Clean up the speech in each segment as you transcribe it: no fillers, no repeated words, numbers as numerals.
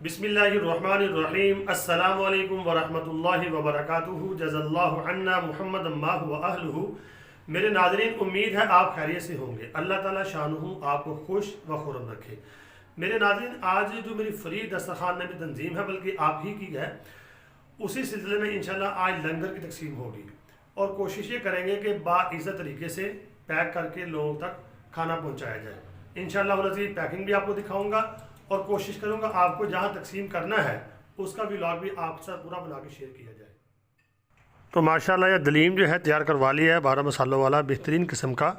बिस्मिल्लाहिर्रहमानिर्रहीम। अस्सलामु अलैकुम वरहमतुल्लाहि वबरकातुहू। जज़ल्लाहु अन्ना मुहम्मद माहु व अहलुहू। मेरे नाज़रीन, उम्मीद है आप खैरियत से होंगे। अल्लाह ताला शानुहु आपको खुश व खुर्रम रखे। मेरे नाज़रीन, आज जो मेरी फ्री दस्तरखान नबी तंजीम है, बल्कि आप ही की है, उसी सिलसिले में इंशाल्लाह आज लंगर की तकसीम होगी और कोशिश ये करेंगे कि बाइज़्ज़त तरीके से पैक करके लोगों तक खाना पहुँचाया जाए। इंशाल्लाह अज़ीज़ पैकिंग भी आपको दिखाऊँगा और कोशिश करूंगा आपको जहां तकसीम करना है उसका व्लॉग भी आपके साथ पूरा बना के शेयर किया जाए। तो माशाल्लाह ये दलीम जो है तैयार करवा लिया है, 12 मसालों वाला बेहतरीन किस्म का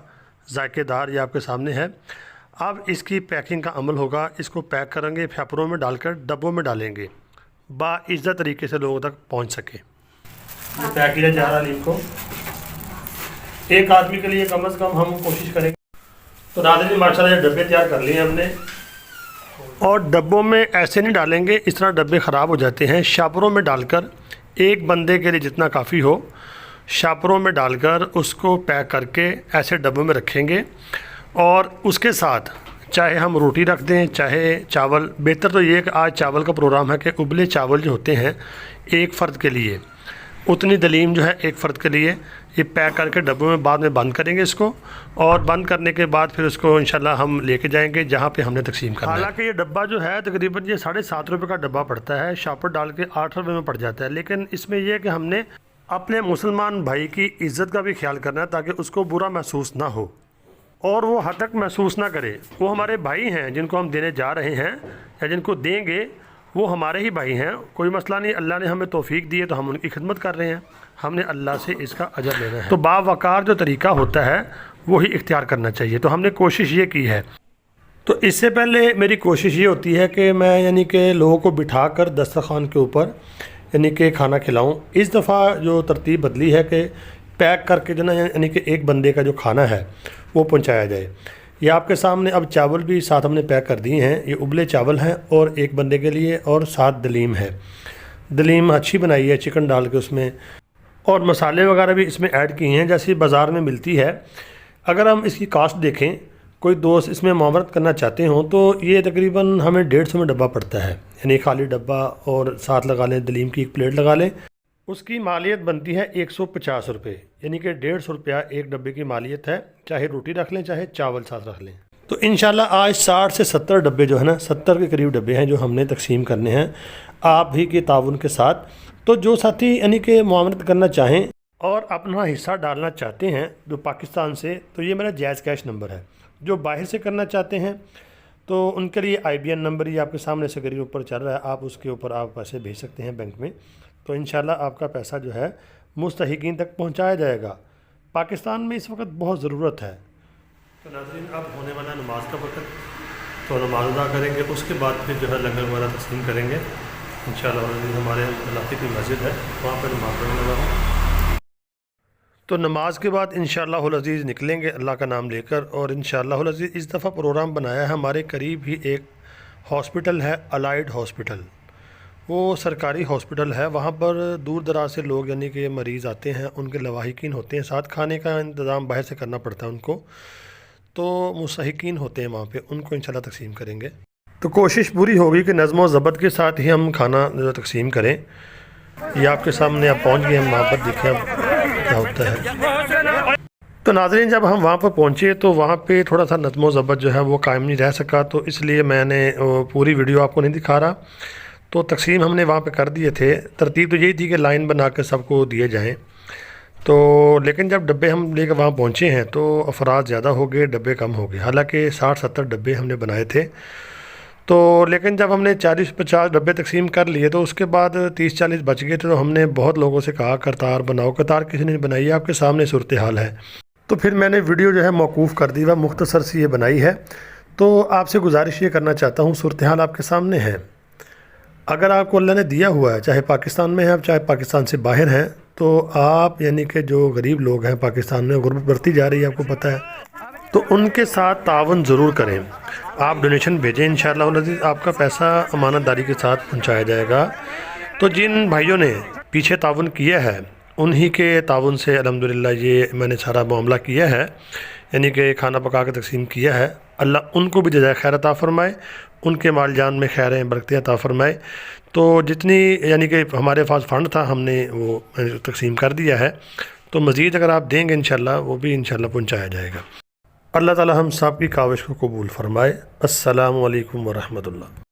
जायकेदार, ये आपके सामने है। अब इसकी पैकिंग का अमल होगा। इसको पैक करेंगे, फेफरों में डालकर डब्बों में डालेंगे, बाइज़्ज़त तरीके से लोगों तक पहुँच सके। ये पैक किया जा रहा है दलीम को। एक आदमी के लिए कम अज़ कम हम कोशिश करेंगे। तो नाज़रीन माशाल्लाह ये डब्बे तैयार कर लिए हमने और डब्बों में ऐसे नहीं डालेंगे, इस तरह डब्बे ख़राब हो जाते हैं। शापरों में डालकर एक बंदे के लिए जितना काफ़ी हो, शापरों में डालकर उसको पैक करके ऐसे डब्बों में रखेंगे और उसके साथ चाहे हम रोटी रख दें चाहे चावल। बेहतर तो ये है कि आज चावल का प्रोग्राम है कि उबले चावल जो होते हैं एक फ़र्द के लिए, उतनी दलीम जो है एक फ़र्द के लिए, ये पैक करके डब्बों में बाद में बंद करेंगे इसको, और बंद करने के बाद फिर उसको इंशाल्लाह हम लेके जाएंगे जहाँ पे हमने तकसीम करना है। हालांकि ये डब्बा जो है तकरीबन ये 7.5 रुपये का डब्बा पड़ता है, शापर डाल के 8 रुपये में पड़ जाता है। लेकिन इसमें यह है कि हमने अपने मुसलमान भाई की इज़्ज़त का भी ख्याल करना है ताकि उसको बुरा महसूस ना हो और वो हद तक महसूस ना करे। वो हमारे भाई हैं जिनको हम देने जा रहे हैं या जिनको देंगे, वो हमारे ही भाई हैं, कोई मसला नहीं। अल्लाह ने हमें तौफीक दी है तो हम उनकी खिदमत कर रहे हैं, हमने अल्लाह से इसका अजर लेना है। तो बावकार जो तरीका होता है वही इख्तियार करना चाहिए। तो हमने कोशिश ये की है। तो इससे पहले मेरी कोशिश ये होती है कि मैं यानी कि लोगों को बिठा कर दस्तरखान के ऊपर यानी कि खाना खिलाऊं। इस दफ़ा जो तरतीब बदली है कि पैक करके जो ना यानी कि एक बंदे का जो खाना है वो पहुँचाया जाए। ये आपके सामने अब चावल भी साथ हमने पैक कर दिए हैं। ये उबले चावल हैं और एक बंदे के लिए, और साथ दलीम है। दलीम अच्छी बनाई है चिकन डाल के उसमें, और मसाले वगैरह भी इसमें ऐड किए हैं जैसे बाज़ार में मिलती है। अगर हम इसकी कास्ट देखें, कोई दोस्त इसमें मुआवरत करना चाहते हों तो ये तकरीबन हमें 150 में डब्बा पड़ता है, यानी खाली डब्बा और साथ लगा लें दलीम की एक प्लेट लगा लें। उसकी मालियत बनती है 150 रुपये, यानी कि 150 रुपया एक डब्बे की मालियत है, चाहे रोटी रख लें चाहे चावल साथ रख लें। तो इंशाल्लाह आज 60 से 70 डब्बे जो है ना, 70 के करीब डब्बे हैं जो हमने तकसीम करने हैं आप ही के ताउन के साथ। तो जो साथी यानी कि मुआवरत करना चाहें और अपना हिस्सा डालना चाहते हैं जो पाकिस्तान से, तो ये मेरा जायज़ कैश नंबर है। जो बाहर से करना चाहते हैं तो उनके लिए IBN नंबर ये आपके सामने स्क्रीन ऊपर चल रहा है, आप उसके ऊपर आप पैसे भेज सकते हैं बैंक में। तो इंशाल्लाह आपका पैसा जो है मुस्तहिकीन तक पहुंचाया जाएगा। पाकिस्तान में इस वक्त बहुत ज़रूरत है। तो नाज़रीन अब होने वाला नमाज का वक्त, तो नमाज अदा करेंगे, उसके बाद फिर जो है लंगर वगैरह तस्लीम करेंगे इंशाल्लाह। हमारे इलाके की मस्जिद है, वहाँ पर नमाज पढ़ने वाला हूँ। तो नमाज के बाद इंशाल्लाह अज़ीज़ निकलेंगे अल्लाह का नाम लेकर। और इंशाल्लाह अज़ीज़ इस दफ़ा प्रोग्राम बनाया है, हमारे करीब ही एक हॉस्पिटल है, अलाइड हॉस्पिटल, वो सरकारी हॉस्पिटल है। वहाँ पर दूर दराज से लोग यानी कि मरीज़ आते हैं, उनके लवाहिकीन होते हैं, साथ खाने का इंतज़ाम बाहर से करना पड़ता है उनको, तो मुस्तहिकीन होते हैं वहाँ पे, उनको इंशाल्लाह तकसीम करेंगे। तो कोशिश पूरी होगी कि नज़्म व ज़ब्त के साथ ही हम खाना तकसीम करें। ये आपके सामने आप पहुँच गए, हम वहाँ पर देखें अब क्या होता है। तो नाज़रीन जब हम वहाँ पर पहुँचे तो वहाँ पे थोड़ा सा नज़्म व ज़ब्त जो है वो कायम नहीं रह सका, तो इसलिए मैंने पूरी वीडियो आपको नहीं दिखा रहा। तो तकसीम हमने वहाँ पे कर दिए थे। तरतीब तो यही थी कि लाइन बना के सबको दिए जाएं। तो लेकिन जब डब्बे हम लेकर वहाँ पहुँचे हैं तो अफराद ज़्यादा हो गए, डब्बे कम हो गए। हालांकि 60-70 डब्बे हमने बनाए थे। तो लेकिन जब हमने 40-50 डब्बे तकसीम कर लिए तो उसके बाद 30-40 बच गए थे। तो हमने बहुत लोगों से कहा कतार बनाओ, कतार किसी ने बनाई है, आपके सामने सूरत हाल है। तो फिर मैंने वीडियो जो है मौकूफ़ कर दी, वह मुख्तसर सी ये बनाई है। तो आपसे गुजारिश ये करना चाहता हूँ, सूरत हाल आपके सामने है। अगर आपको अल्लाह ने दिया हुआ है, चाहे पाकिस्तान में है चाहे पाकिस्तान से बाहर हैं, तो आप यानी कि जो गरीब लोग हैं पाकिस्तान में, गुर्बत बढ़ती जा रही है आपको पता है, तो उनके साथ तावन ज़रूर करें। आप डोनेशन भेजें, इंशाअल्लाह आपका पैसा अमानतदारी के साथ पहुंचाया जाएगा। तो जिन भाइयों ने पीछे तावन किया है उन्हीं के तावन से अल्हम्दुलिल्लाह ये मैंने सारा मामला किया है। یعنی کہ کھانا پکا کے تقسیم کیا ہے، اللہ ان کو بھی جزائے خیر عطا فرمائے، ان کے مال جان میں خیریں برکتیں عطا فرمائے۔ تو جتنی یعنی کہ ہمارے پاس فنڈ تھا ہم نے وہ تقسیم کر دیا ہے، تو مزید اگر آپ دیں گے انشاءاللہ وہ بھی انشاءاللہ پہنچایا جائے گا۔ اللہ تعالی ہم سب کی کاوش کو قبول فرمائے۔ السلام علیکم ورحمۃ اللہ۔